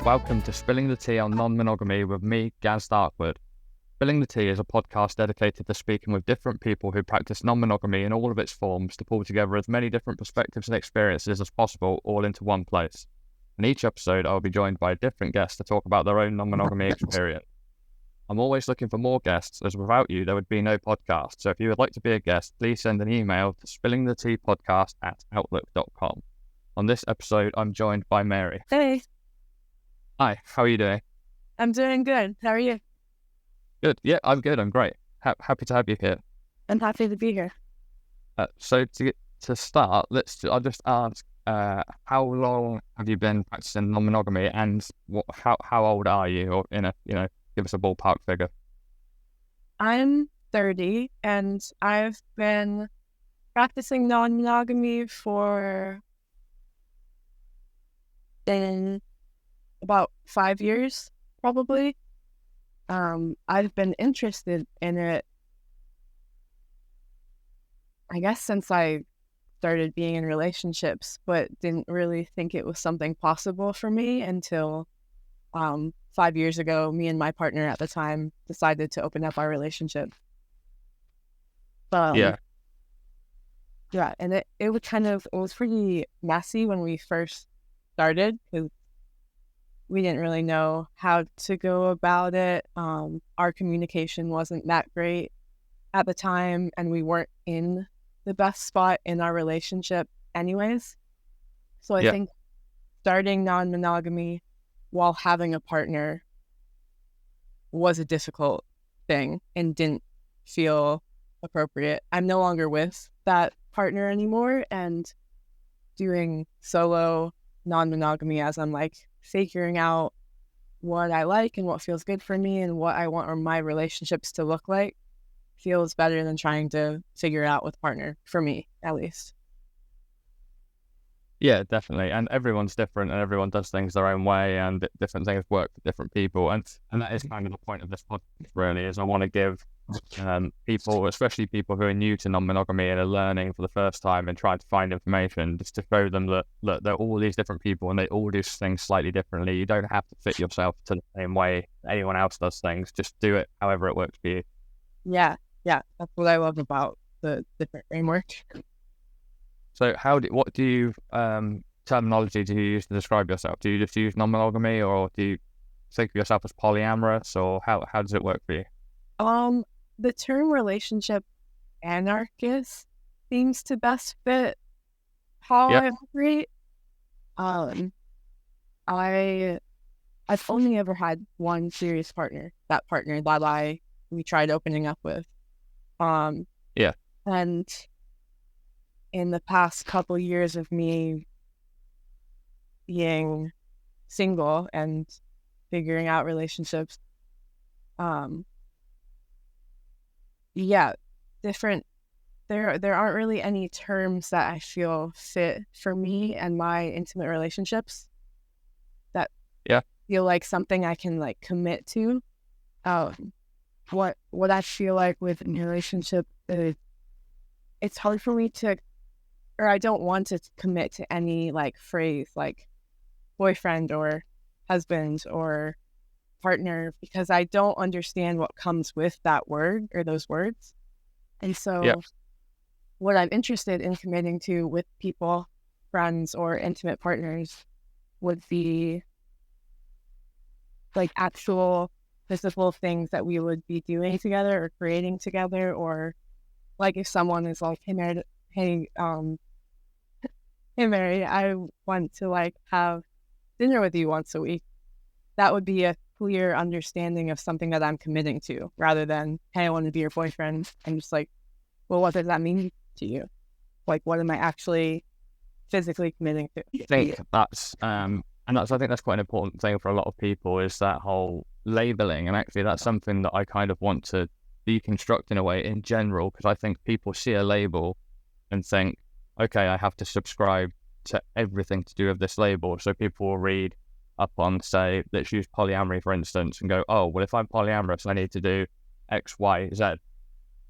Welcome to Spilling the Tea on Non-Monogamy with me, Gaz Darkwood. Spilling the Tea is a podcast dedicated to speaking with different people who practice non-monogamy in all of its forms to pull together as many different perspectives and experiences as possible all into one place. In each episode, I will be joined by a different guest to talk about their own non-monogamy experience. I'm always looking for more guests, as without you, there would be no podcast. So if you would like to be a guest, please send an email to spillingtheteapodcast@outlook.com. On this episode, I'm joined by Mary. Hey, Hi, how are you doing? I'm doing good. How are you? Good. Yeah, I'm good. I'm great. Happy to have you here. I'm happy to be here. So to start, I'll just ask, how long have you been practicing non-monogamy, and how old are you, or give us a ballpark figure. I'm 30 and I've been practicing non-monogamy for about 5 years, probably. I've been interested in it, I guess, since I started being in relationships, but didn't really think it was something possible for me until 5 years ago. Me and my partner at the time decided to open up our relationship. Yeah, and it was pretty messy when we first started because we didn't really know how to go about it. Our communication wasn't that great at the time, and we weren't in the best spot in our relationship anyways. So I think starting non-monogamy while having a partner was a difficult thing and didn't feel appropriate. I'm no longer with that partner anymore, and doing solo non-monogamy as I'm figuring out what I like and what feels good for me and what I want my relationships to look like feels better than trying to figure it out with a partner, for me at least. Yeah, definitely. And everyone's different, and everyone does things their own way, and different things work for different people. And that is kind of the point of this podcast, really, is I want to give people, especially people who are new to non-monogamy and are learning for the first time and trying to find information, just to show them that, look, there are all these different people and they all do things slightly differently. You don't have to fit yourself to the same way anyone else does things. Just do it however it works for you. Yeah, that's what I love about the different framework. So what terminology do you use to describe yourself? Do you just use non-monogamy, or do you think of yourself as polyamorous, or how does it work for you? The term relationship anarchist seems to best fit how I operate. I've only ever had one serious partner, that partner that we tried opening up with. And in the past couple years of me being single and figuring out relationships, different. There aren't really any terms that I feel fit for me and my intimate relationships that feel like something I can commit to. What I feel like with a relationship is it's hard for me to, or I don't want to commit to any phrase like boyfriend or husband or partner, because I don't understand what comes with that word or those words. And so what I'm interested in committing to with people, friends or intimate partners, would be actual physical things that we would be doing together or creating together, or if someone is hey Mary, I want to have dinner with you once a week. That would be a clear understanding of something that I'm committing to, rather than, hey, I want to be your boyfriend. I'm just well, what does that mean to you? What am I actually physically committing to? I think that's I think that's quite an important thing for a lot of people, is that whole labeling. And actually that's something that I kind of want to deconstruct in a way in general, because I think people see a label and think, okay, I have to subscribe to everything to do with this label. So people will read up on, say, let's use polyamory for instance, and go, oh, well, if I'm polyamorous, I need to do X, Y, Z.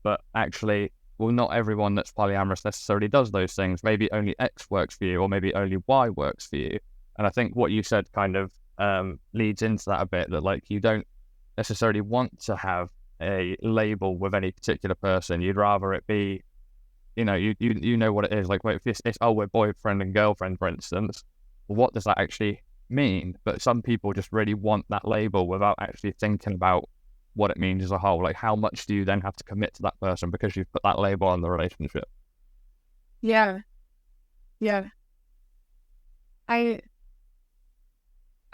But actually, well, not everyone that's polyamorous necessarily does those things. Maybe only X works for you, or maybe only Y works for you. And I think what you said kind of leads into that a bit, that like you don't necessarily want to have a label with any particular person. You'd rather it be, you know what it is. Like, wait, if it's we're boyfriend and girlfriend, for instance, what does that actually mean? But some people just really want that label without actually thinking about what it means as a whole. Like, how much do you then have to commit to that person because you've put that label on the relationship? Yeah. I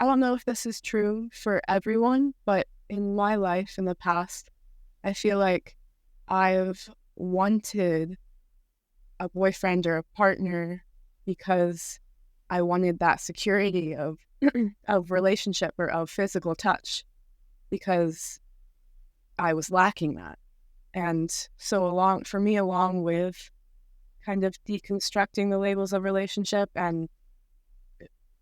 don't know if this is true for everyone, but in my life in the past, I feel like I've wanted a boyfriend or a partner because I wanted that security of of relationship or of physical touch, because I was lacking that. And so along with kind of deconstructing the labels of relationship and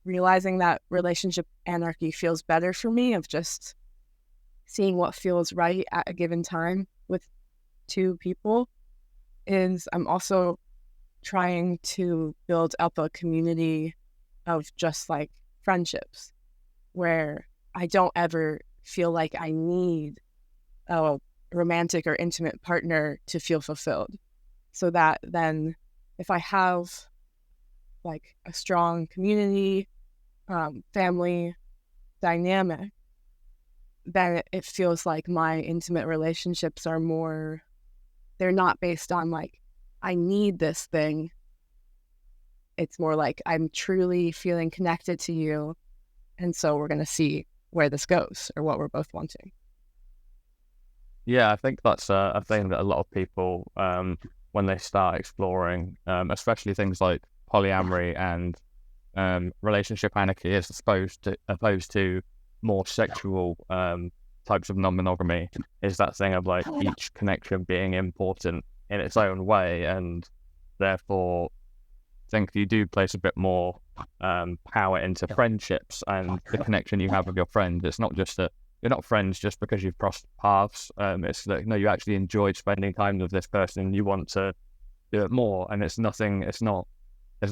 realizing that relationship anarchy feels better for me, of just seeing what feels right at a given time with two people, is I'm also trying to build up a community of just like friendships where I don't ever feel like I need a romantic or intimate partner to feel fulfilled. So that then if I have like a strong community, family dynamic, then it feels like my intimate relationships are more, they're not based on like, I need this thing. It's more like I'm truly feeling connected to you. And so we're going to see where this goes or what we're both wanting. Yeah, I think that's a thing that a lot of people, when they start exploring, especially things like polyamory and relationship anarchy, is opposed to more sexual types of non-monogamy, is that thing of like each connection being important in its own way, and therefore think you do place a bit more power into friendships and the connection you have with your friends. It's not just that you're not friends just because you've crossed paths. It's that, no, you actually enjoyed spending time with this person and you want to do it more. And there's no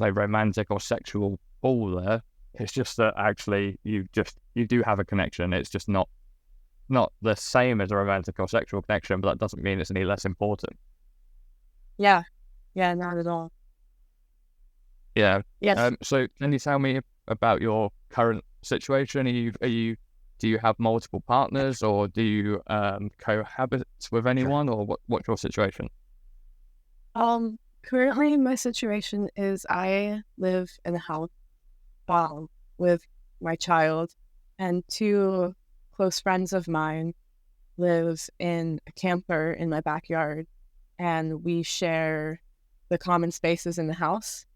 romantic or sexual pull there. It's just that actually you do have a connection. It's just not the same as a romantic or sexual connection, but that doesn't mean it's any less important. Yeah, not at all. Yeah. Yes. So can you tell me about your current situation? Do you have multiple partners, or do you cohabit with anyone, or what's your situation? Currently my situation is I live in a house with my child, and two close friends of mine live in a camper in my backyard, and we share the common spaces in the house.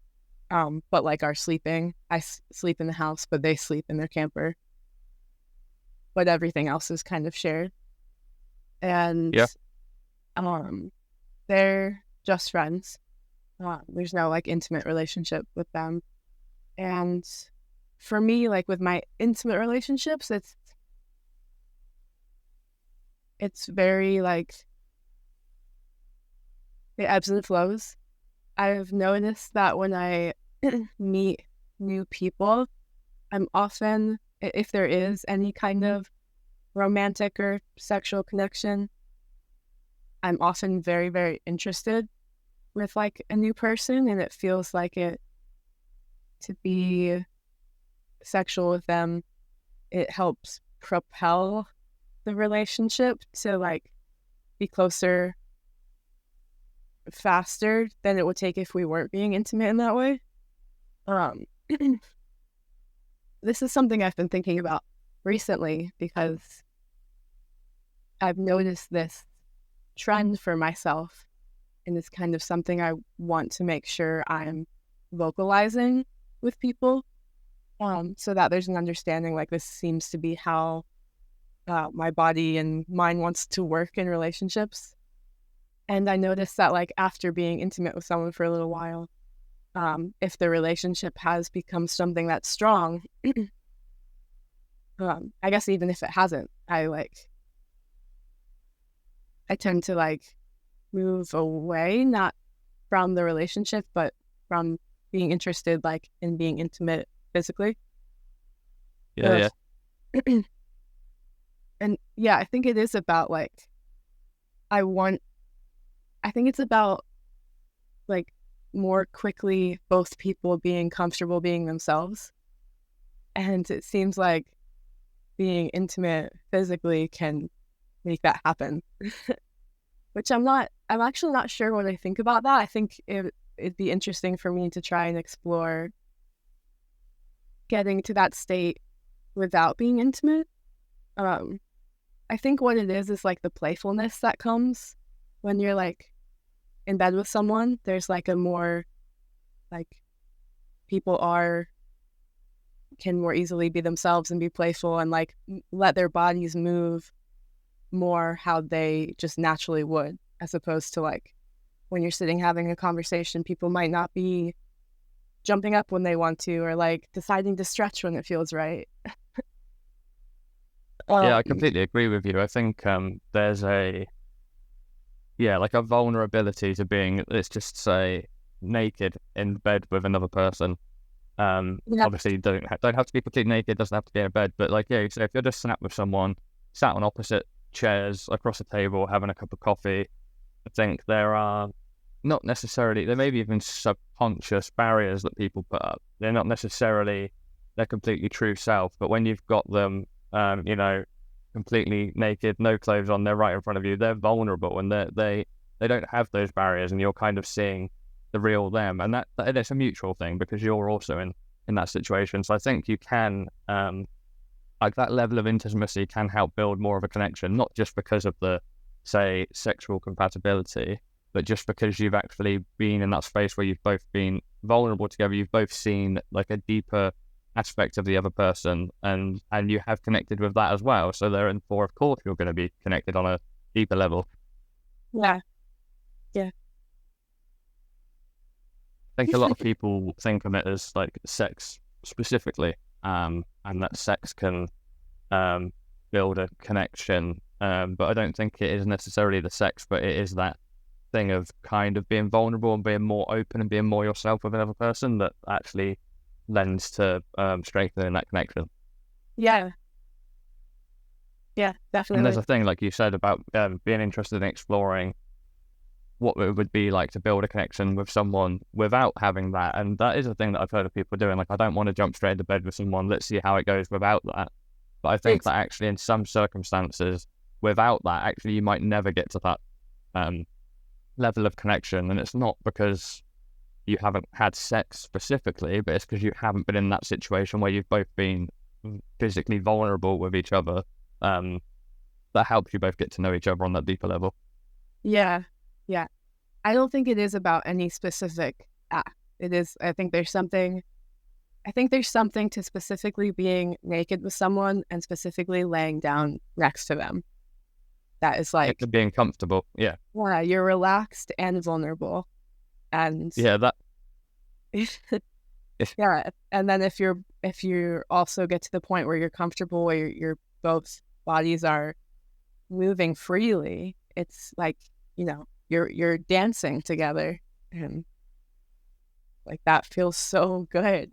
But like our sleeping, I sleep in the house, but they sleep in their camper. But everything else is kind of shared. And Yeah. they're just friends. There's no like intimate relationship with them. And for me, like with my intimate relationships, it's very like, it ebbs and flows. I've noticed that when I meet new people, I'm often, if there is any kind of romantic or sexual connection, I'm often very, very interested with like a new person, and it feels like it to be sexual with them. It helps propel the relationship to like be closer faster than it would take if we weren't being intimate in that way. This is something I've been thinking about recently because I've noticed this trend for myself, and it's kind of something I want to make sure I'm vocalizing with people, so that there's an understanding like this seems to be how my body and mind wants to work in relationships. And I noticed that like after being intimate with someone for a little while, if the relationship has become something that's strong, I guess even if it hasn't, I tend to like move away, not from the relationship, but from being interested like in being intimate physically. Yeah. And yeah, I think it is about like, I think it's about like more quickly both people being comfortable being themselves. And it seems like being intimate physically can make that happen. Which I'm actually not sure what I think about that. I think it'd be interesting for me to try and explore getting to that state without being intimate. I think what it is like the playfulness that comes when you're like in bed with someone. There's like a more like people can more easily be themselves and be playful and like let their bodies move more how they just naturally would, as opposed to like when you're sitting having a conversation, people might not be jumping up when they want to or like deciding to stretch when it feels right. Yeah, I completely agree with you. I think there's like a vulnerability to being, let's just say, naked in bed with another person. Obviously, you don't have to be completely naked, doesn't have to be in a bed, but like, yeah, so if you're just sat with someone, sat on opposite chairs across a table, having a cup of coffee, I think there are not necessarily, there may be even subconscious barriers that people put up. They're not necessarily their completely true self, but when you've got them, completely naked, no clothes on, they're right in front of you, they're vulnerable, and they don't have those barriers, and you're kind of seeing the real them, and that it's a mutual thing because you're also in that situation. So I think you can like that level of intimacy can help build more of a connection, not just because of the, say, sexual compatibility, but just because you've actually been in that space where you've both been vulnerable together, you've both seen like a deeper aspect of the other person, and you have connected with that as well. So therefore, of course, you're going to be connected on a deeper level. Yeah. I think a lot of people think of it as like sex specifically, and that sex can build a connection, but I don't think it is necessarily the sex, but it is that thing of kind of being vulnerable and being more open and being more yourself with another person that actually lends to strengthening that connection. Yeah, And there's definitely. a thing, like you said, about being interested in exploring what it would be like to build a connection with someone without having that. And that is a thing that I've heard of people doing. Like, I don't want to jump straight into bed with someone. Let's see how it goes without that. But I think that actually in some circumstances, without that, actually you might never get to that level of connection. And it's not because you haven't had sex specifically, but it's because you haven't been in that situation where you've both been physically vulnerable with each other. That helps you both get to know each other on that deeper level. Yeah. I don't think it is about any specific act. It is, I think there's something to specifically being naked with someone and specifically laying down next to them. That is like being comfortable. Yeah, you're relaxed and vulnerable. And that yeah. And then if you also get to the point where you're comfortable, where your both bodies are moving freely, it's like, you're dancing together, and like that feels so good.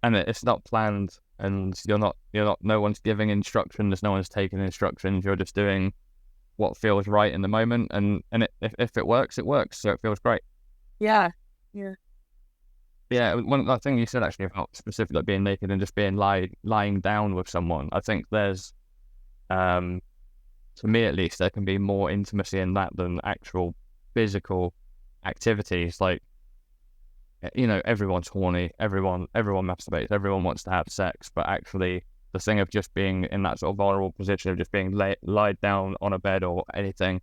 and it's not planned, and you're not no one's giving instructions, no one's taking instructions, you're just doing what feels right in the moment, and if it works, it works, so it feels great. Yeah. One thing you said actually about specifically like being naked and just being lying down with someone, I think there's to me at least, there can be more intimacy in that than actual physical activities. Like, everyone's horny, everyone masturbates, everyone wants to have sex, but actually the thing of just being in that sort of vulnerable position of just being lied down on a bed or anything,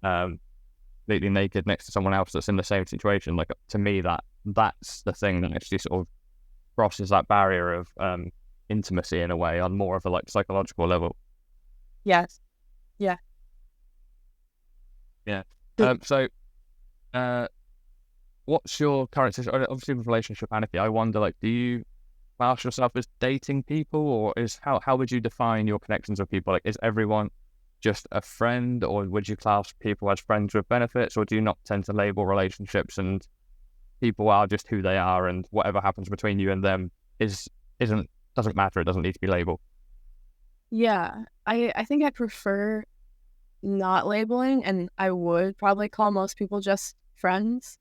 completely naked next to someone else that's in the same situation, like, to me that's the thing that actually sort of crosses that barrier of intimacy in a way on more of a like psychological level. Yes. Yeah. So what's your current situation? Obviously with relationship anarchy, I wonder, like, do you class yourself as dating people, or how would you define your connections with people? Like, is everyone just a friend, or would you class people as friends with benefits, or do you not tend to label relationships and people are just who they are, and whatever happens between you and them doesn't matter, it doesn't need to be labeled? Yeah, I think I prefer not labeling, and I would probably call most people just friends.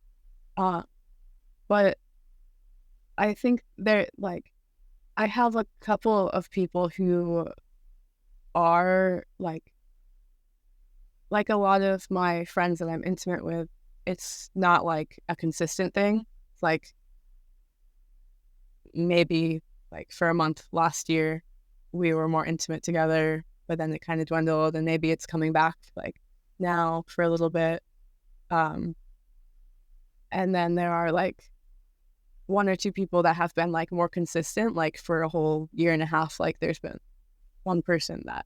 Uh, but I think they're like, I have a couple of people who are like a lot of my friends that I'm intimate with, it's not like a consistent thing. It's like maybe like for a month last year, we were more intimate together, but then it kind of dwindled, and maybe it's coming back like now for a little bit. Um, and then there are like one or two people that have been like more consistent, like for a whole year and a half. Like there's been one person that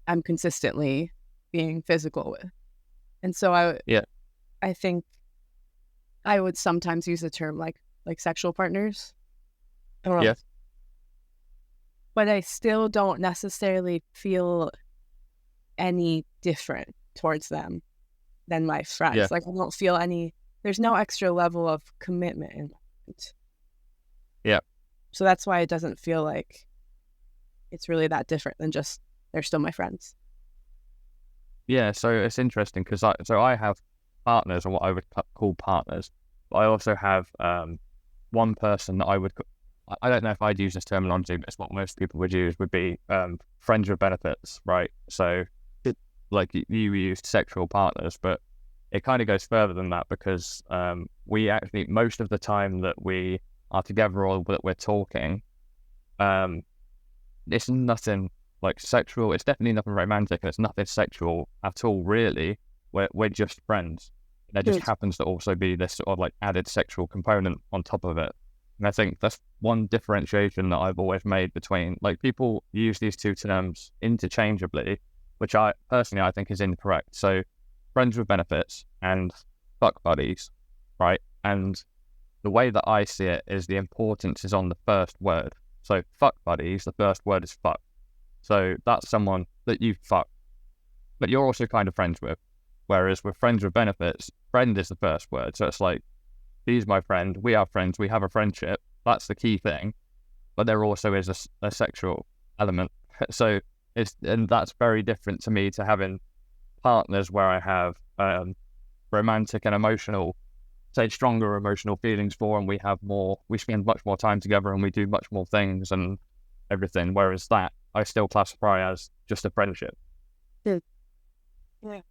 I'm consistently being physical with. And so Yeah, I think I would sometimes use the term like sexual partners. I don't know. yeah, But I still don't necessarily feel any different towards them than my yeah, friends. Like I don't feel any, there's no extra level of commitment in it. yeah, So that's why it doesn't feel like it's really that different than just they're still my friends. yeah. So it's interesting because I have partners, or what I would call partners, but I also have one person that I don't know if I'd use this terminology, but it's what most people would use, would be friends with benefits, right? So like you used sexual partners, but it kind of goes further than that because we actually, most of the time that we are together or that we're talking, um, it's nothing like sexual. It's definitely nothing romantic, and it's nothing sexual at all, really. We're just friends. There just Good. happens to also be this sort of like added sexual component on top of it. And I think that's one differentiation that I've always made between, like, people use these two terms interchangeably, which I personally I think is incorrect. So friends with benefits and fuck buddies, right? And the way that I see it is the importance is on the first word. So fuck buddies, the first word is fuck. So that's someone that you fuck, but you're also kind of friends with. Whereas with friends with benefits, friend is the first word. So it's like, he's my friend, we are friends, we have a friendship. That's the key thing. But there also is a sexual element. So and that's very different to me to having partners where I have romantic and emotional, say stronger emotional feelings for, and we spend much more time together and we do much more things and everything. Whereas that I still classify as just a friendship. Good. Yeah.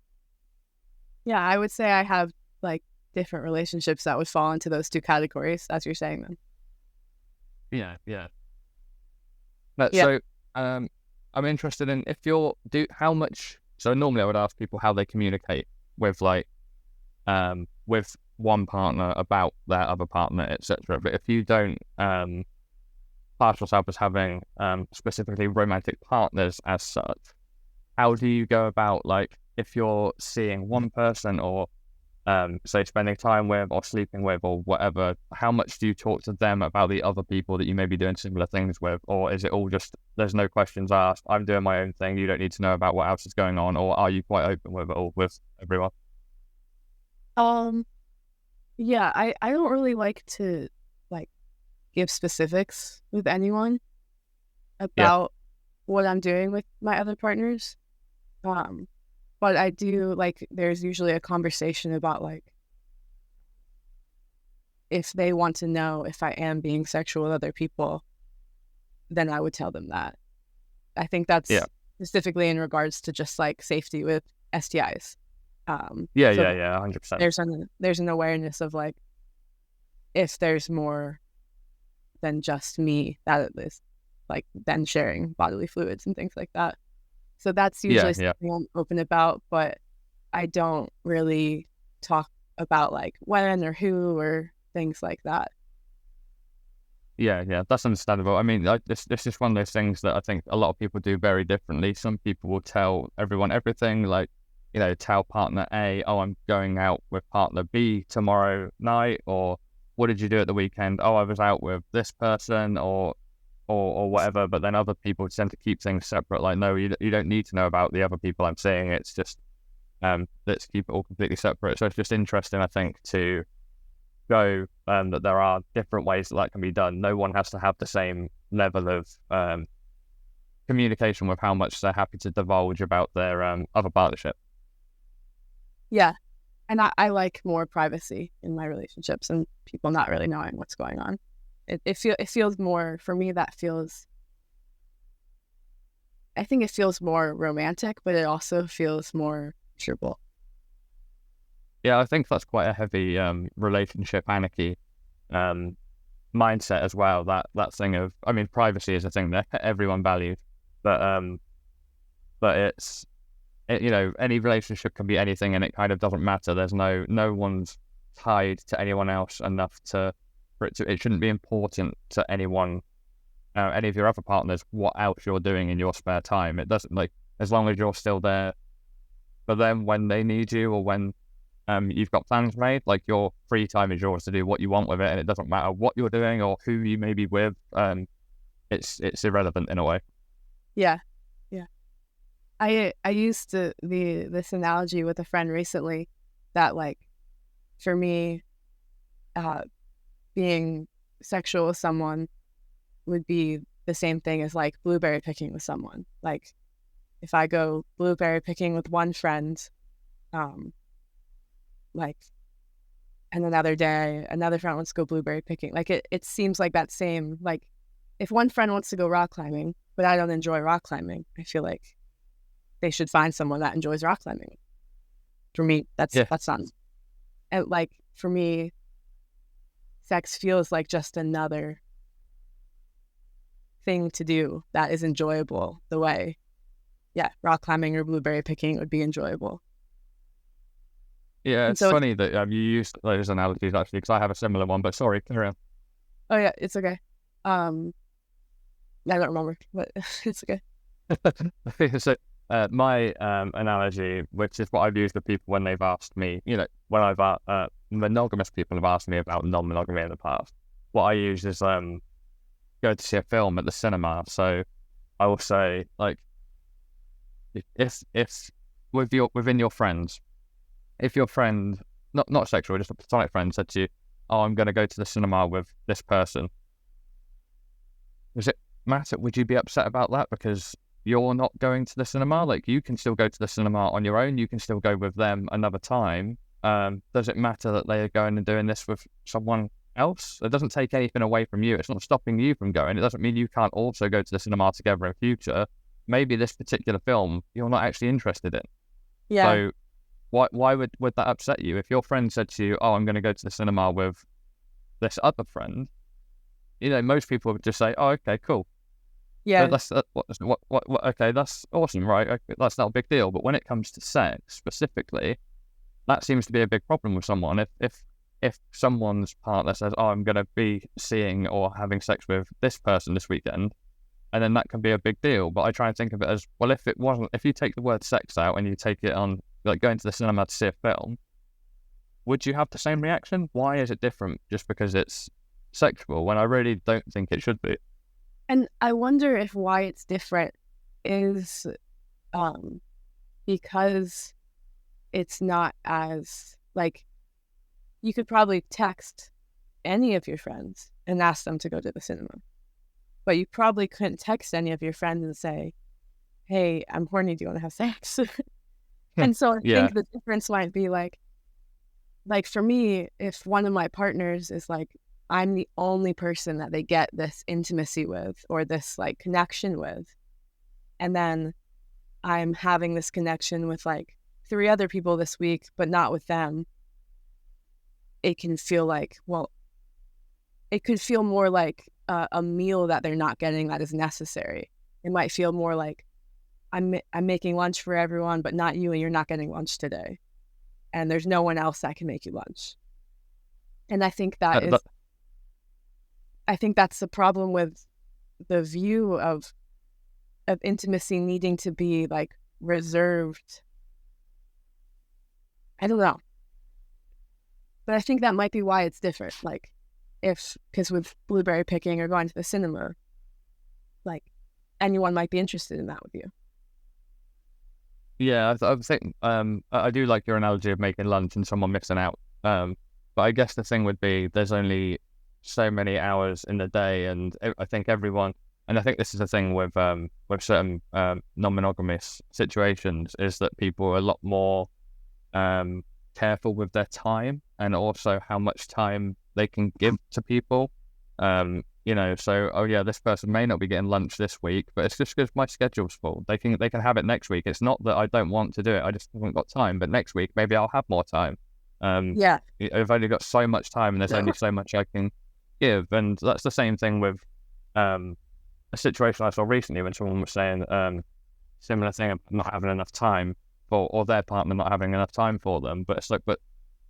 Yeah, I would say I have like different relationships that would fall into those two categories, as you're saying them. Yeah, yeah. But Yeah. so I'm interested in if you're do how much. So normally I would ask people how they communicate with with one partner about their other partner, etc. But if you don't class yourself as having specifically romantic partners as such, how do you go about, like, if you're seeing one person or say spending time with or sleeping with or whatever, how much do you talk to them about the other people that you may be doing similar things with? Or is it all just, there's no questions asked, I'm doing my own thing, you don't need to know about what else is going on? Or are you quite open with it all with everyone? Um, yeah, I don't really like to like give specifics with anyone Yeah, about what I'm doing with my other partners. Um, but I do like there's usually a conversation about like if they want to know if I am being sexual with other people, then I would tell them that. I think yeah, that's specifically in regards to just like safety with STIs. yeah, So yeah, that yeah, 100%. there's an awareness of like if there's more than just me that is like then sharing bodily fluids and things like that. So that's Yeah, usually yeah. something I'm open about, but I don't really talk about like when or who or things like that. Yeah, yeah, that's understandable. I mean, this is one of those things that I think a lot of people do very differently. Some people will tell everyone everything, like, tell partner A, oh, I'm going out with partner B tomorrow night, or what did you do at the weekend? Oh, I was out with this person, or whatever. But then other people tend to keep things separate. Like, no, you don't need to know about the other people I'm seeing. It's just let's keep it all completely separate. So it's just interesting, I think, to show that there are different ways that can be done. No one has to have the same level of communication with how much they're happy to divulge about their other partnership. Yeah. And I like more privacy in my relationships and people not really knowing what's going on. It feels more, for me, I think it feels more romantic, but it also feels more comfortable. Yeah, I think that's quite a heavy relationship anarchy mindset as well. That thing of, I mean, privacy is a thing that everyone values, but any relationship can be anything, and it kind of doesn't matter. There's no one's tied to anyone else enough it shouldn't be important to anyone, any of your other partners, what else you're doing in your spare time. It doesn't, like, as long as you're still there for them when they need you, or when you've got plans made, like, your free time is yours to do what you want with it, and it doesn't matter what you're doing or who you may be with. It's irrelevant in a way. Yeah. I used this analogy with a friend recently that, like, for me, being sexual with someone would be the same thing as, like, blueberry picking with someone. Like, if I go blueberry picking with one friend, like, and another day another friend wants to go blueberry picking, like, it seems like that same, like, if one friend wants to go rock climbing but I don't enjoy rock climbing, I feel like they should find someone that enjoys rock climbing. For me, that's not, and, like, for me, sex feels like just another thing to do that is enjoyable the way, rock climbing or blueberry picking would be enjoyable. Yeah, And it's so funny that you use those analogies, actually, because I have a similar one, but sorry, carry on. oh yeah, it's okay. I don't remember, but it's okay. So my analogy, which is what I've used with people when they've asked me, when I've monogamous people have asked me about non-monogamy in the past, what I use is go to see a film at the cinema. So I will say, like, if within your friends, if your friend, not sexual, just a platonic friend, said to you, "Oh, I'm going to go to the cinema with this person," does it matter? Would you be upset about that because you're not going to the cinema? Like, you can still go to the cinema on your own. You can still go with them another time. Does it matter that they are going and doing this with someone else? It doesn't take anything away from you. It's not stopping you from going. It doesn't mean you can't also go to the cinema together in future. Maybe this particular film you're not actually interested in. Yeah. So why would that upset you? If your friend said to you, "Oh, I'm going to go to the cinema with this other friend," most people would just say, "Oh, okay, cool. Yeah. Okay, that's awesome, right? Okay, that's not a big deal." But when it comes to sex specifically, that seems to be a big problem with someone. If someone's partner says, "Oh, I'm going to be seeing or having sex with this person this weekend," and then that can be a big deal. But I try and think of it as, well, if you take the word sex out and you take it on, like, going to the cinema to see a film, would you have the same reaction? Why is it different just because it's sexual, when I really don't think it should be? And I wonder if why it's different is because it's not as, like, you could probably text any of your friends and ask them to go to the cinema, but you probably couldn't text any of your friends and say, "Hey, I'm horny, do you want to have sex?" And so I think the difference might be, like, for me, if one of my partners is, like, I'm the only person that they get this intimacy with, or this, like, connection with, and then I'm having this connection with, like, 3 other people this week, but not with them, it can feel like, well, it could feel more like a meal that they're not getting that is necessary. It might feel more like I'm making lunch for everyone, but not you, and you're not getting lunch today. And there's no one else that can make you lunch. And I think I think that's the problem with the view of intimacy needing to be, like, reserved. I don't know. But I think that might be why it's different. Like, because with blueberry picking or going to the cinema, like, anyone might be interested in that with you. Yeah, I think I do like your analogy of making lunch and someone missing out. But I guess the thing would be, there's only so many hours in the day, and I think everyone, and I think this is the thing with certain non-monogamous situations, is that people are a lot more careful with their time and also how much time they can give to people. So, oh yeah, this person may not be getting lunch this week, but it's just because my schedule's full. They can have it next week. It's not that I don't want to do it, I just haven't got time. But next week maybe I'll have more time. Yeah. I've only got so much time, and there's only so much I can give. And that's the same thing with a situation I saw recently when someone was saying similar thing, not having enough time or their partner not having enough time for them. But it's like, but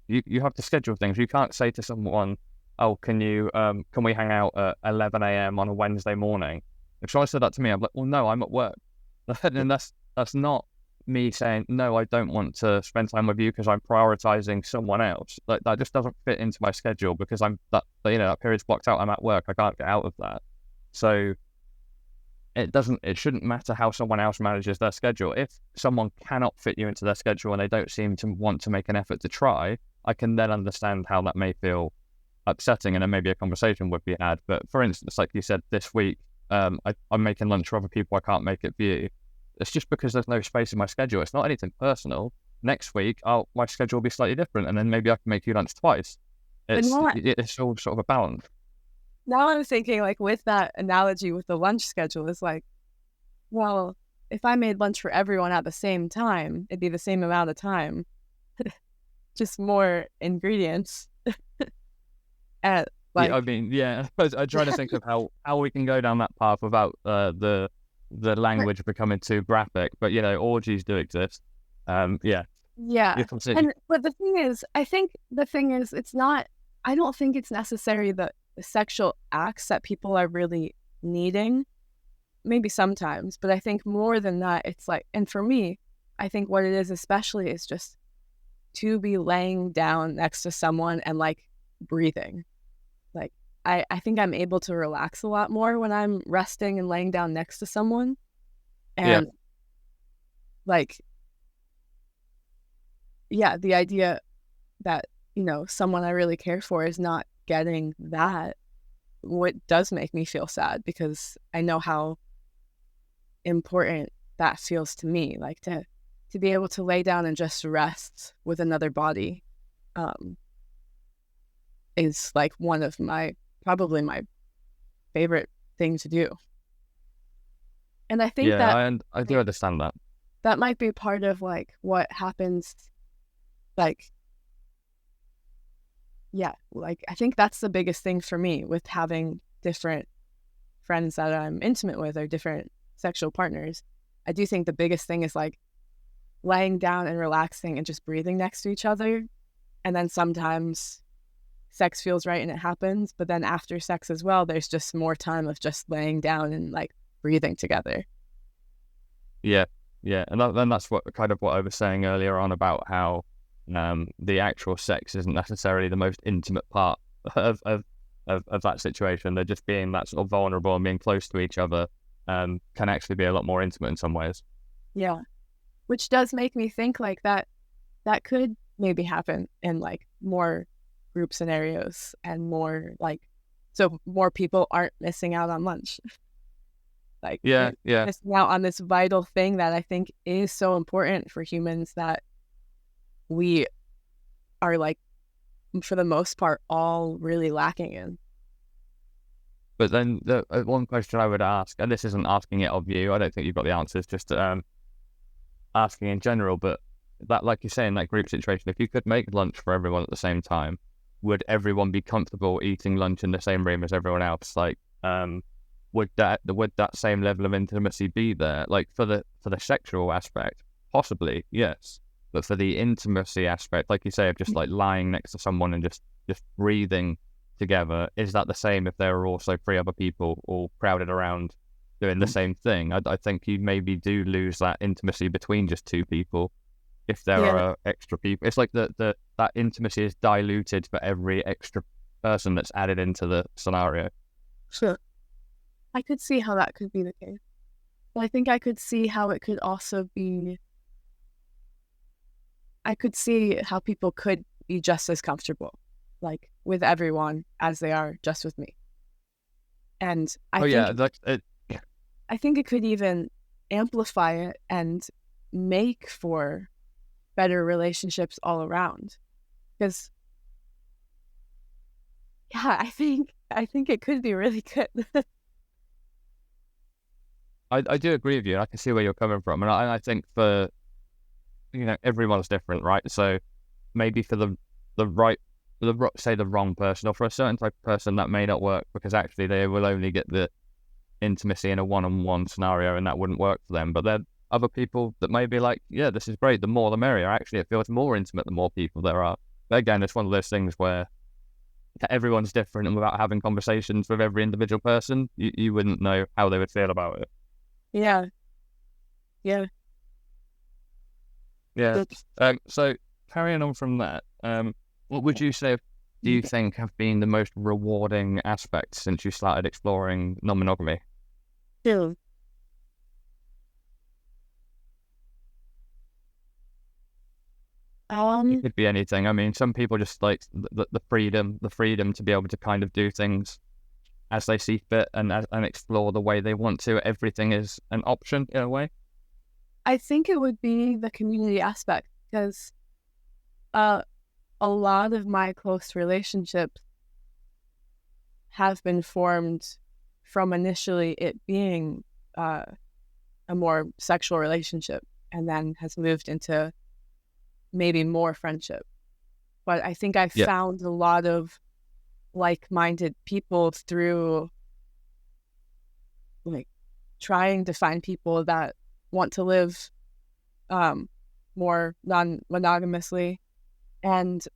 you have to schedule things. You can't say to someone, oh, can we hang out at 11 a.m. on a Wednesday morning? If someone said that to me, I'm like, well, no, I'm at work. And that's not me saying, no, I don't want to spend time with you because I'm prioritizing someone else. Like, that just doesn't fit into my schedule because that period's blocked out. I'm at work. I can't get out of that. So it shouldn't matter how someone else manages their schedule. If someone cannot fit you into their schedule and they don't seem to want to make an effort to try, I can then understand how that may feel upsetting, and then maybe a conversation would be had. But for instance, like you said, this week, I'm making lunch for other people. I can't make it for you. It's just because there's no space in my schedule. It's not anything personal. Next week, my schedule will be slightly different, and then maybe I can make you lunch twice. It's all sort of a balance. Now I'm thinking, like, with that analogy with the lunch schedule, is like, well, if I made lunch for everyone at the same time, it'd be the same amount of time, just more ingredients. And like, I mean, yeah, I try to think of how we can go down that path without the language becoming too graphic. But orgies do exist. Yeah. But the thing is, it's not. I don't think it's necessary the sexual acts that people are really needing. Maybe sometimes, but I think more than that, it's like, and for me, I think what it is especially is just to be laying down next to someone and like breathing. Like, I think I'm able to relax a lot more when I'm resting and laying down next to someone. And like, yeah, the idea that, someone I really care for is not getting that, what does make me feel sad, because I know how important that feels to me. Like, to be able to lay down and just rest with another body is like one of probably my favorite thing to do. And I think I do understand that. That might be part of like what happens, like, yeah, like I think that's the biggest thing for me with having different friends that I'm intimate with or different sexual partners. I do think the biggest thing is like laying down and relaxing and just breathing next to each other. And then sometimes sex feels right and it happens, but then after sex as well, there's just more time of just laying down and like breathing together. Yeah. And then that's what I was saying earlier on about how the actual sex isn't necessarily the most intimate part of that situation. They're just being that sort of vulnerable and being close to each other can actually be a lot more intimate in some ways. Yeah. Which does make me think like that could maybe happen in like more group scenarios and more like, so more people aren't missing out on lunch. Like, missing out on this vital thing that I think is so important for humans that we are like, for the most part, all really lacking in. But then the one question I would ask, and this isn't asking it of you, I don't think you've got the answers, just asking in general, but that, like you say, in that group situation, if you could make lunch for everyone at the same time, would everyone be comfortable eating lunch in the same room as everyone else? Like, would that same level of intimacy be there? Like for the sexual aspect, possibly, yes. But for the intimacy aspect, like you say, of just like lying next to someone and just breathing together, is that the same if there are also 3 other people all crowded around doing the same thing? I think you maybe do lose that intimacy between just 2 people if there are extra people. It's like that intimacy is diluted for every extra person that's added into the scenario. Sure. I could see how that could be the case. But I think I could see how it could also be, I could see how people could be just as comfortable, like with everyone as they are just with me. And I think I think it could even amplify it and make for better relationships all around. Because yeah, I think it could be really good. I do agree with you. I can see where you're coming from, and I think for everyone's different, right? So maybe for the right, say the wrong person, or for a certain type of person that may not work because actually they will only get the intimacy in a one-on-one scenario, and that wouldn't work for them. But then other people that may be like, yeah, this is great. The more the merrier. Actually, it feels more intimate the more people there are. But again, it's one of those things where everyone's different, and without having conversations with every individual person, you wouldn't know how they would feel about it. Yeah. Yeah. Yeah. So carrying on from that, what would you say do you think have been the most rewarding aspects since you started exploring non-monogamy? Yeah. It could be anything. I mean, some people just like the freedom to be able to kind of do things as they see fit and explore the way they want to. Everything is an option in a way. I think it would be the community aspect, because a lot of my close relationships have been formed from initially it being a more sexual relationship, and then has moved into maybe more friendship. But I think I Yeah. found a lot of like-minded people through like trying to find people that want to live more non-monogamously, and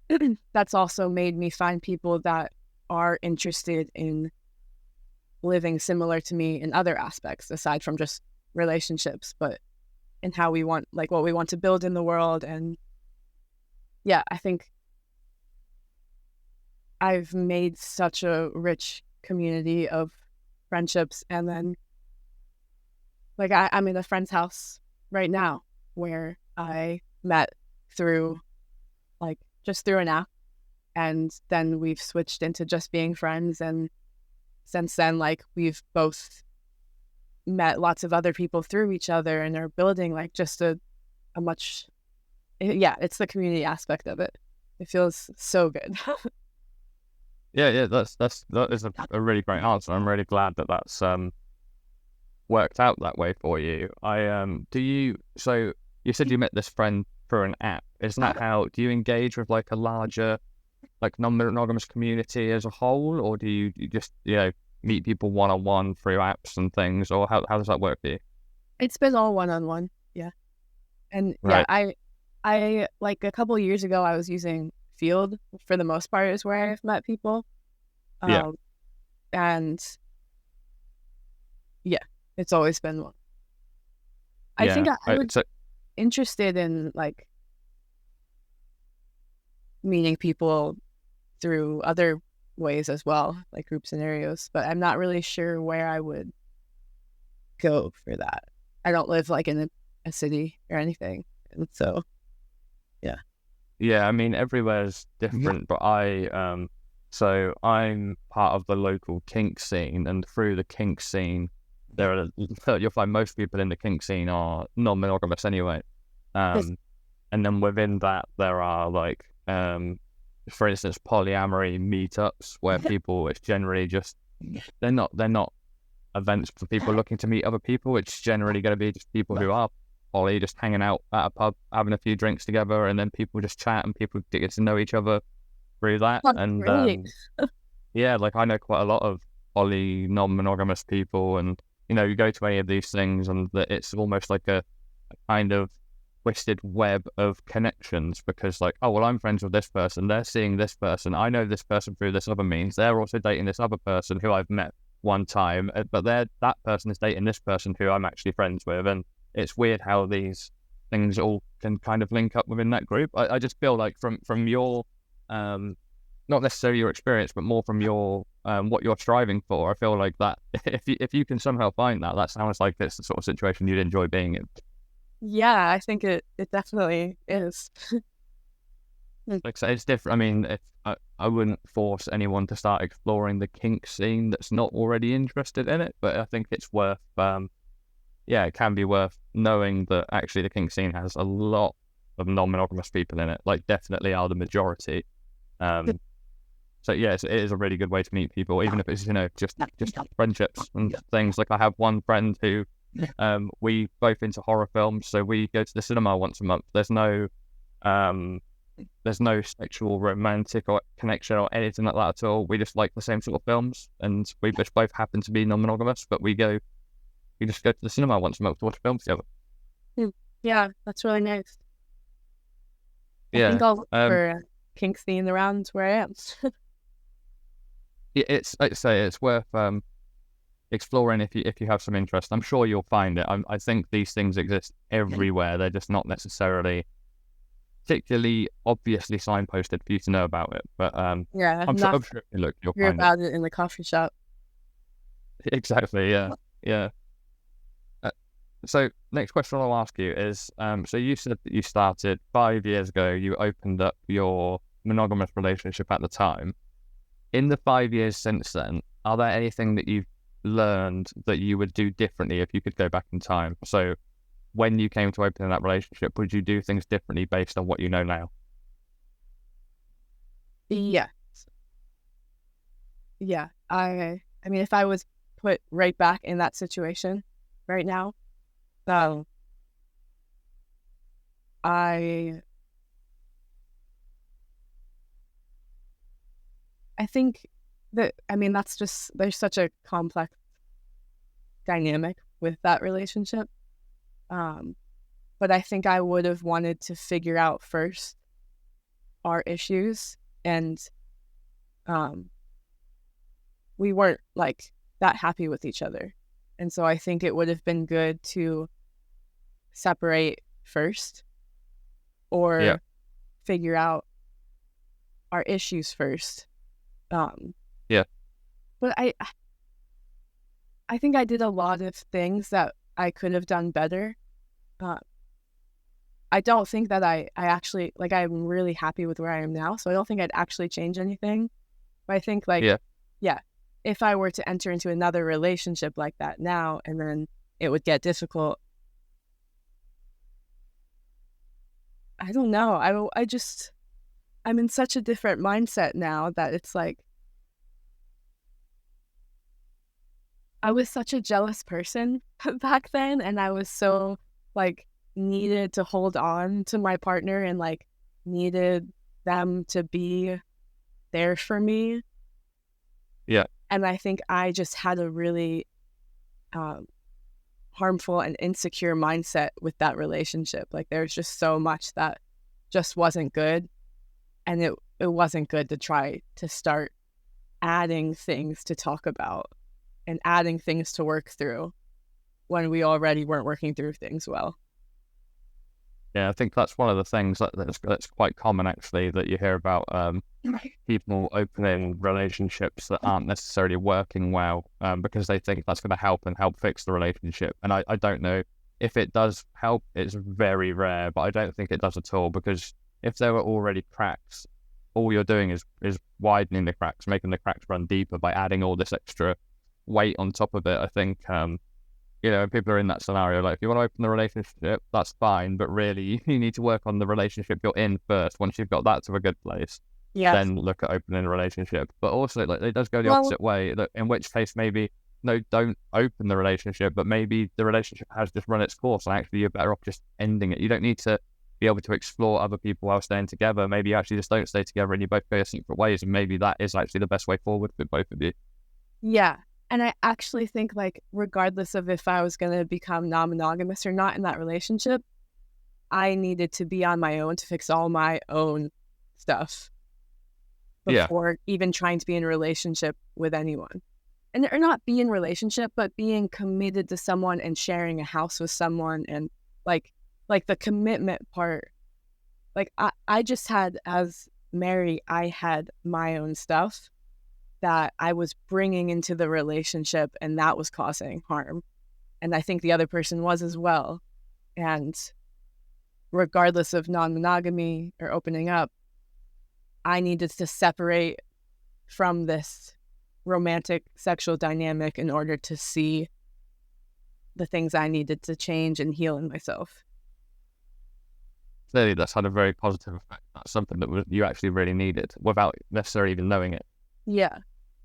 that's also made me find people that are interested in living similar to me in other aspects aside from just relationships, but in how we want, like what we want to build in the world. And yeah, I think I've made such a rich community of friendships. And then like I'm in a friend's house right now where I met through like just through an app, and then we've switched into just being friends. And since then, like we've both met lots of other people through each other and are building like just a much, yeah, it's the community aspect of it. It feels so good. Yeah, that is a really great answer. I'm really glad that that's worked out that way for you. So you said you met this friend through an app. Isn't that how, do you engage with like a larger like non-monogamous community as a whole, or do you just meet people one-on-one through apps and things, or how does that work for you? It's been all one-on-one. Yeah. And yeah, Right. I like a couple of years ago I was using Field for the most part is where I've met people. Yeah. And yeah, it's always been one. I think I would interested in like meeting people through other ways as well, like group scenarios, but I'm not really sure where I would go for that. I don't live like in a city or anything, and so yeah, I mean everywhere's different, but so I'm part of the local kink scene, and through the kink scene you'll find most people in the kink scene are non-monogamous anyway. And then within that there are like for instance polyamory meetups where people, it's generally just they're not events for people looking to meet other people. It's generally going to be just people who are poly just hanging out at a pub having a few drinks together, and then people just chat and people get to know each other through that. And yeah, like I know quite a lot of poly non-monogamous people, and you go to any of these things and it's almost like a kind of twisted web of connections, because like, oh well, I'm friends with this person, they're seeing this person, I know this person through this other means, they're also dating this other person who I've met one time, but that person is dating this person who I'm actually friends with. And it's weird how these things all can kind of link up within that group. I just feel like from your not necessarily your experience, but more from your what you're striving for, I feel like that if you can somehow find that sounds like it's the sort of situation you'd enjoy being in. Yeah, I think it definitely is. Like so it's different. I mean, I wouldn't force anyone to start exploring the kink scene that's not already interested in it, but I think it's worth yeah, it can be worth knowing that actually the kink scene has a lot of non-monogamous people in it, like definitely are the majority. So yes, it is a really good way to meet people, even if it's, just friendships and things. Like I have one friend who, we both into horror films, so we go to the cinema once a month. There's no sexual, romantic, or connection or anything like that at all. We just like the same sort of films, and we just both happen to be non-monogamous. But we just go to the cinema once a month to watch films together. Yeah, that's really nice. I Yeah, think I'll look for kink scene around where I am. I'd say it's worth exploring if you have some interest. I'm sure you'll find it. I think these things exist everywhere. They're just not necessarily particularly obviously signposted for you to know about it. But Yeah, I'm sure if you look, you'll hear find about it in the coffee shop. Exactly. Yeah. So next question I'll ask you is, so you said that you started 5 years ago. You opened up your monogamous relationship at the time. In the 5 years since then, are there anything that you've learned that you would do differently if you could go back in time? So when you came to opening that relationship, would you do things differently based on what you know now? Yeah. Yeah. I mean, if I was put right back in that situation right now, I think that, I mean, that's just, there's such a complex dynamic with that relationship. But I think I would have wanted to figure out first our issues, and we weren't like that happy with each other. And so I think it would have been good to separate first, or figure out our issues first. But I think I did a lot of things that I could have done better. I don't think that I actually, like, I'm really happy with where I am now, so I don't think I'd actually change anything. But I think, yeah, if I were to enter into another relationship like that now, and then it would get difficult, I don't know. I'm in such a different mindset now that it's like, I was such a jealous person back then, and I was so like needed to hold on to my partner, and like needed them to be there for me. Yeah. And I think I just had a really harmful and insecure mindset with that relationship. Like, there's just so much that just wasn't good, and it wasn't good to try to start adding things to talk about and adding things to work through when we already weren't working through things well. Yeah, I think that's one of the things that's quite common, actually, that you hear about people opening relationships that aren't necessarily working well because they think that's going to help fix the relationship. And I don't know if it does help. It's very rare, but I don't think it does at all, because if there were already cracks, all you're doing is widening the cracks, making the cracks run deeper by adding all this extra weight on top of it. I think people are in that scenario, like, if you want to open the relationship, that's fine, but really you need to work on the relationship you're in first. Once you've got that to a good place, then look at opening a relationship. But also, like, it does go the opposite way, in which case maybe no, don't open the relationship, but maybe the relationship has just run its course and actually you're better off just ending it. You don't need to be able to explore other people while staying together. Maybe you actually just don't stay together and you both go your separate ways, and maybe that is actually the best way forward for both of you. Yeah. And I actually think, like, regardless of if I was going to become non-monogamous or not in that relationship, I needed to be on my own to fix all my own stuff before even trying to be in a relationship with anyone. And or not be in a relationship, but being committed to someone and sharing a house with someone, and like the commitment part. Like, I just had, as Mary, I had my own stuff that I was bringing into the relationship, and that was causing harm. And I think the other person was as well. And regardless of non-monogamy or opening up, I needed to separate from this romantic sexual dynamic in order to see the things I needed to change and heal in myself. Clearly, that's had a very positive effect. That's something that you actually really needed without necessarily even knowing it. Yeah.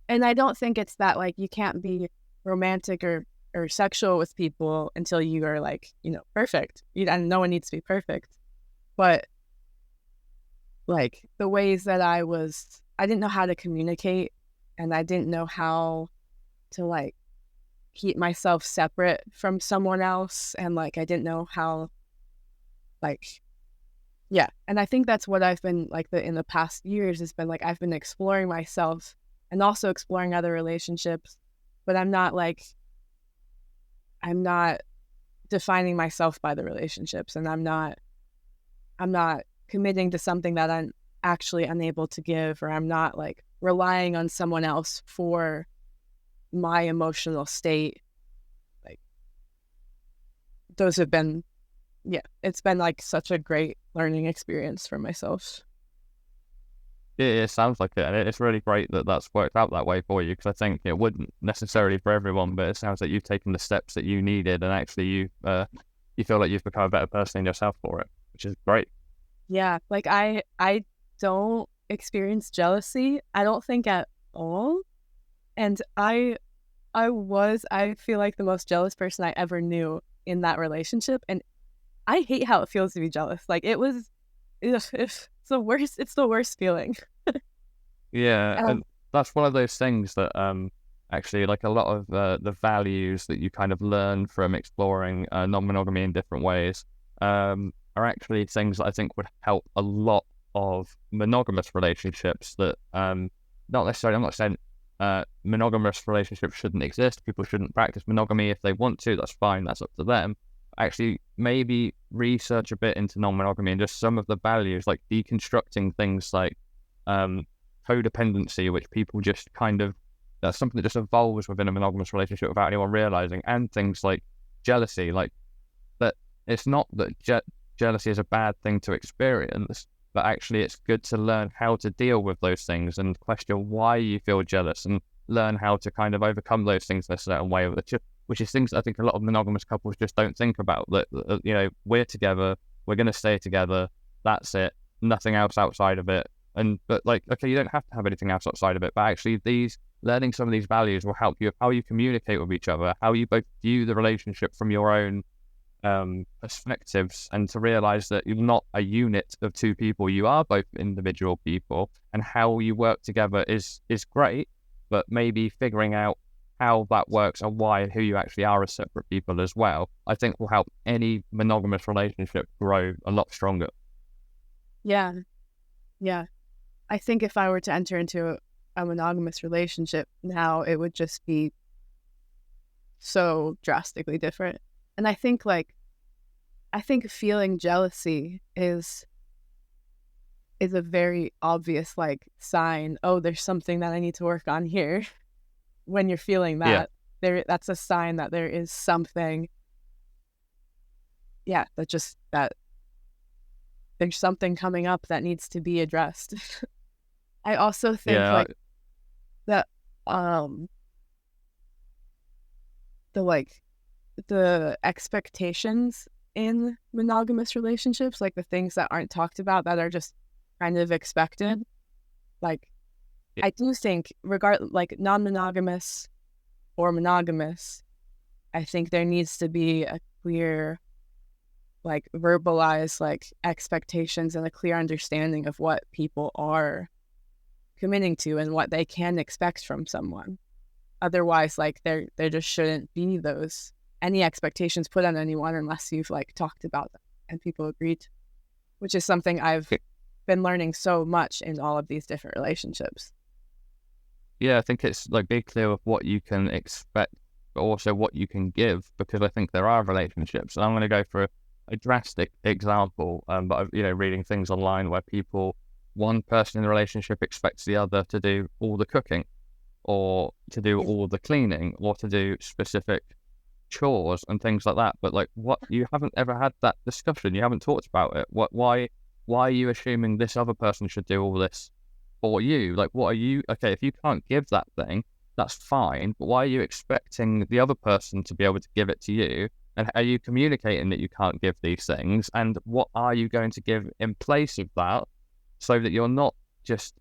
And I don't think it's that, like, you can't be romantic or sexual with people until you are, like, perfect. And no one needs to be perfect. But, like, the ways that I didn't know how to communicate, and I didn't know how to, like, keep myself separate from someone else. And, like, I didn't know how, like, yeah. And I think that's what I've been, like, in the past years has been, like, I've been exploring myself and also exploring other relationships, but I'm not defining myself by the relationships, and I'm not committing to something that I'm actually unable to give, or I'm not, like, relying on someone else for my emotional state. Like, those have been, it's been, like, such a great learning experience for myself. It sounds like it, and it's really great that that's worked out that way for you, because I think it wouldn't necessarily for everyone, but it sounds like you've taken the steps that you needed, and actually you feel like you've become a better person in yourself for it, which is great. Yeah, like, I don't experience jealousy, I don't think at all, and I feel like the most jealous person I ever knew in that relationship, and I hate how it feels to be jealous. Like, it's the worst. It's the worst feeling. Yeah, and that's one of those things that actually, like, a lot of the values that you kind of learn from exploring non-monogamy in different ways are actually things that I think would help a lot of monogamous relationships that not necessarily, I'm not saying monogamous relationships shouldn't exist, people shouldn't practice monogamy. If they want to, that's fine, that's up to them. Actually, maybe research a bit into non-monogamy and just some of the values, like deconstructing things like codependency, which people just kind of, that's something that just evolves within a monogamous relationship without anyone realizing, and things like jealousy, like that. It's not that jealousy is a bad thing to experience, but actually it's good to learn how to deal with those things and question why you feel jealous, and learn how to kind of overcome those things in a certain way, which is things that I think a lot of monogamous couples just don't think about. That we're together, we're going to stay together, that's it, nothing else outside of it. But like, okay, you don't have to have anything else outside of it, but actually learning some of these values will help you with how you communicate with each other, how you both view the relationship from your own perspectives, and to realize that you're not a unit of two people, you are both individual people, and how you work together is great, but maybe figuring out how that works and why and who you actually are as separate people as well, I think will help any monogamous relationship grow a lot stronger. Yeah. I think if I were to enter into a monogamous relationship now, it would just be so drastically different. And I think feeling jealousy is a very obvious, like, sign. Oh, there's something that I need to work on here. When you're feeling that, that's a sign that there is something. Yeah, that there's something coming up that needs to be addressed. I also think that the expectations in monogamous relationships, like the things that aren't talked about that are just kind of expected, like, I do think like non-monogamous or monogamous, I think there needs to be a clear, like, verbalized, like, expectations and a clear understanding of what people are committing to and what they can expect from someone. Otherwise, like, there just shouldn't be any expectations put on anyone unless you've, like, talked about them and people agreed, which is something I've been learning so much in all of these different relationships. Yeah, I think it's like, be clear with what you can expect, but also what you can give, because I think there are relationships, and I'm going to go for a drastic example, but reading things online where one person in the relationship expects the other to do all the cooking, or to do all the cleaning, or to do specific chores and things like that. But, like, what, you haven't ever had that discussion, you haven't talked about it. Why are you assuming this other person should do all this for you? Like, what are you, okay, if you can't give that thing, that's fine. But why are you expecting the other person to be able to give it to you? And are you communicating that you can't give these things? And what are you going to give in place of that, so that you're not just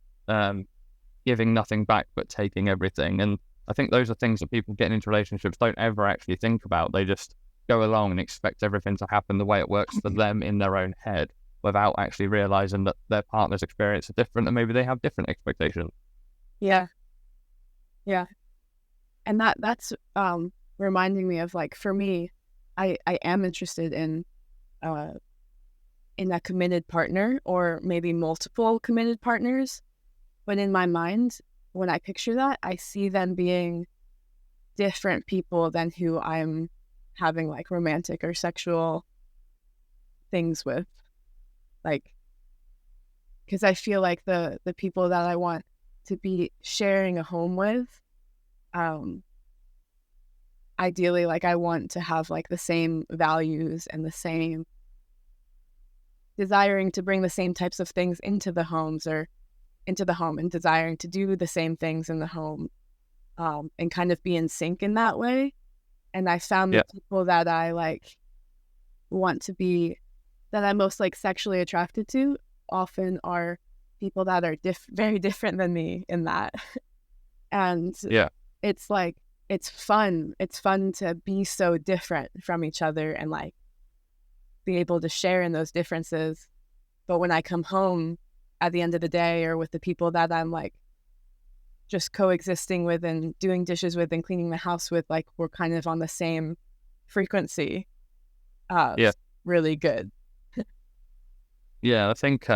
giving nothing back but taking everything? And I think those are things that people getting into relationships don't ever actually think about. They just go along and expect everything to happen the way it works for them in their own head, without actually realizing that their partner's experience is different and maybe they have different expectations. Yeah. And that's reminding me of, like, for me, I am interested in a committed partner, or maybe multiple committed partners. But in my mind, when I picture that, I see them being different people than who I'm having like romantic or sexual things with. Like, because I feel like the people that I want to be sharing a home with, ideally, like, I want to have like the same values and the same desiring to bring the same types of things into the homes, or into the home, and desiring to do the same things in the home, and kind of be in sync in that way. And I found the people that I like want to be, that I'm most like sexually attracted to, often are people that are very different than me in that. And it's like, it's fun to be so different from each other and like be able to share in those differences. But when I come home at the end of the day, or with the people that I'm like just coexisting with and doing dishes with and cleaning the house with, like, we're kind of on the same frequency. Really good. I think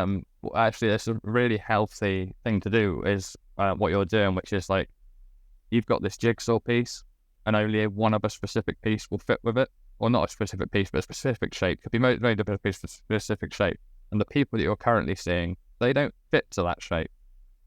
actually that's a really healthy thing to do, is what you're doing, which is like, you've got this jigsaw piece and only one of a specific piece will fit with it, or not a specific piece, but a specific shape. Could be made of a piece of a specific shape. And the people that you're currently seeing, they don't fit to that shape.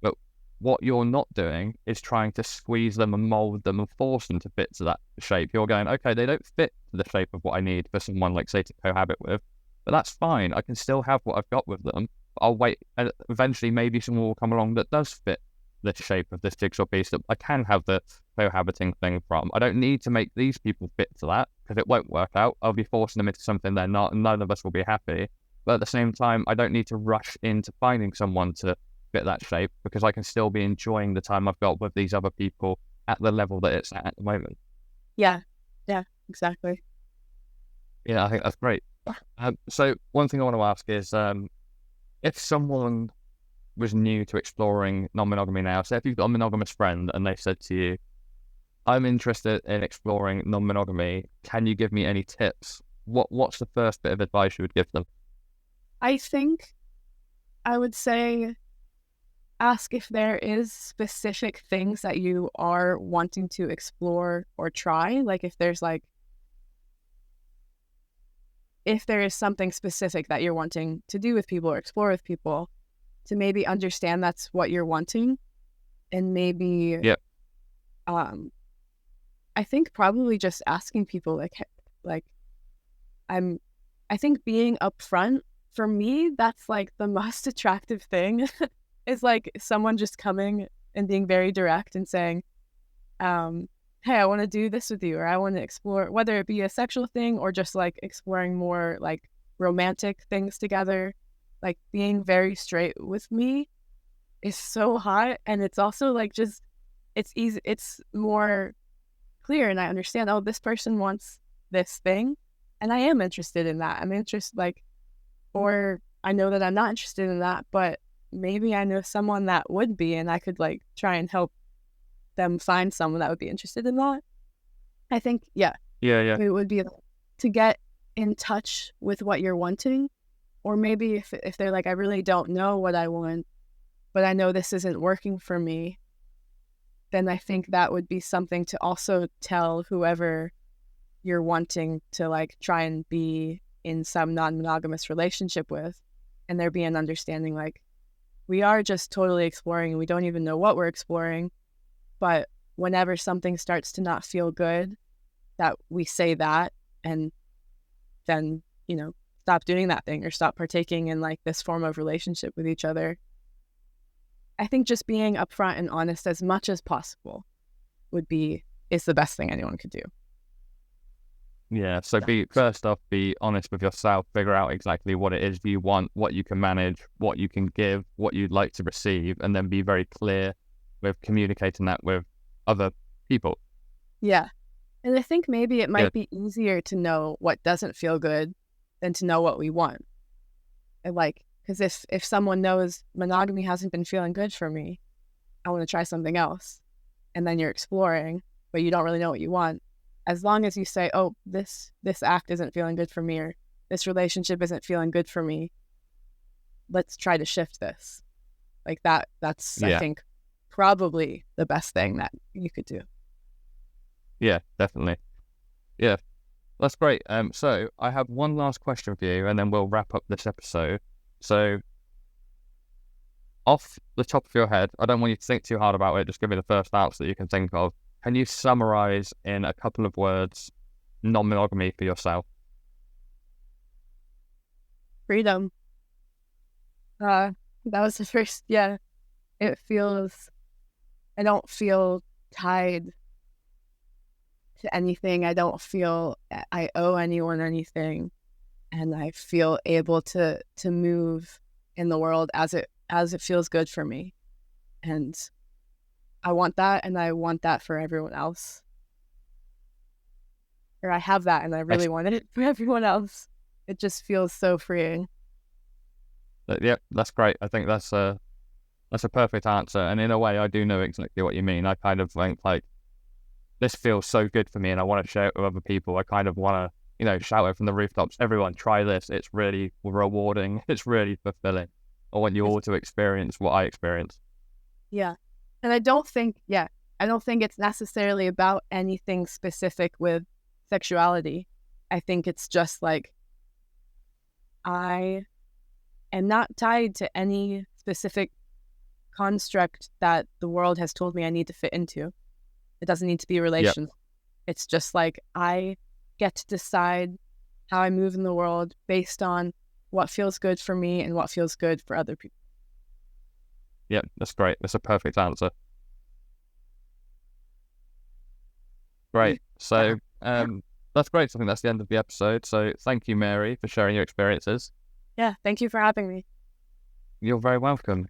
But what you're not doing is trying to squeeze them and mold them and force them to fit to that shape. You're going, okay, they don't fit to the shape of what I need for someone, like, say, to cohabit with, but that's fine. I can still have what I've got with them. But I'll wait, and eventually maybe someone will come along that does fit the shape of this jigsaw piece that I can have the cohabiting thing from. I don't need to make these people fit to that, because it won't work out. I'll be forcing them into something they're not, and none of us will be happy. But at the same time, I don't need to rush into finding someone to fit that shape, because I can still be enjoying the time I've got with these other people at the level that it's at the moment. Yeah, exactly. Yeah, I think that's great. So one thing I want to ask is, if someone was new to exploring non-monogamy now, so if you've got a monogamous friend and they said to you, I'm interested in exploring non-monogamy, can you give me any tips? What's the first bit of advice you would give them? I think I would say, ask if there is specific things that you are wanting to explore or try. Like, if there is something specific that you're wanting to do with people or explore with people, to maybe understand that's what you're wanting. And maybe, I think probably just asking people, I think being upfront, for me, that's like the most attractive thing is like someone just coming and being very direct and saying, hey, I want to do this with you, or I want to explore, whether it be a sexual thing or just like exploring more like romantic things together. Like, being very straight with me is so hot. And it's also like, just, it's easy, it's more clear, and I understand, oh, this person wants this thing and I am interested in that. I'm interested, like, or I know that I'm not interested in that, but maybe I know someone that would be, and I could like try and help them find someone that would be interested in that. I think, it would be to get in touch with what you're wanting. Or maybe if they're like, I really don't know what I want, but I know this isn't working for me, then I think that would be something to also tell whoever you're wanting to like try and be in some non-monogamous relationship with, and there be an understanding, like, we are just totally exploring and we don't even know what we're exploring, but whenever something starts to not feel good, that we say that, and then, stop doing that thing or stop partaking in like this form of relationship with each other. I think just being upfront and honest as much as possible is the best thing anyone could do. Yeah, so first off, be honest with yourself, figure out exactly what it is you want, what you can manage, what you can give, what you'd like to receive, and then be very clear with communicating that with other people. Yeah. And I think maybe it might be easier to know what doesn't feel good than to know what we want. And because if someone knows monogamy hasn't been feeling good for me, I want to try something else. And then you're exploring, but you don't really know what you want. As long as you say, oh, this act isn't feeling good for me, or this relationship isn't feeling good for me, let's try to shift this. That's I think probably the best thing that you could do. Yeah, definitely. Yeah, that's great. So I have one last question for you, and then we'll wrap up this episode. So off the top of your head, I don't want you to think too hard about it. Just give me the first answer that you can think of. Can you summarize in a couple of words non-monogamy for yourself? Freedom. That was the first. Yeah, I don't feel tied to anything. I don't feel I owe anyone anything, and I feel able to move in the world as it feels good for me. And I want that, and I want that for everyone else. Or I have that, and I really wanted it for everyone else. It just feels so freeing. Yeah, that's great. I think that's a perfect answer. And in a way, I do know exactly what you mean. I kind of think this feels so good for me, and I want to share it with other people. I kind of want to, shout it from the rooftops. Everyone, try this. It's really rewarding. It's really fulfilling. I want you all to experience what I experienced. Yeah. And I don't think it's necessarily about anything specific with sexuality. I think it's just I am not tied to any specific construct that the world has told me I need to fit into. It doesn't need to be relations. Yep. It's just I get to decide how I move in the world based on what feels good for me and what feels good for other people. Yep, that's great. That's a perfect answer. Great. So that's great. I think that's the end of the episode. So thank you, Mary, for sharing your experiences. Yeah, thank you for having me. You're very welcome.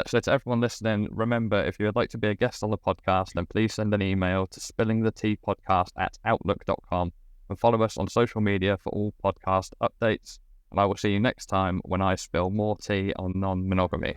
So to everyone listening, remember, if you would like to be a guest on the podcast, then please send an email to spillingtheteapodcast@outlook.com and follow us on social media for all podcast updates. And I will see you next time when I spill more tea on non-monogamy.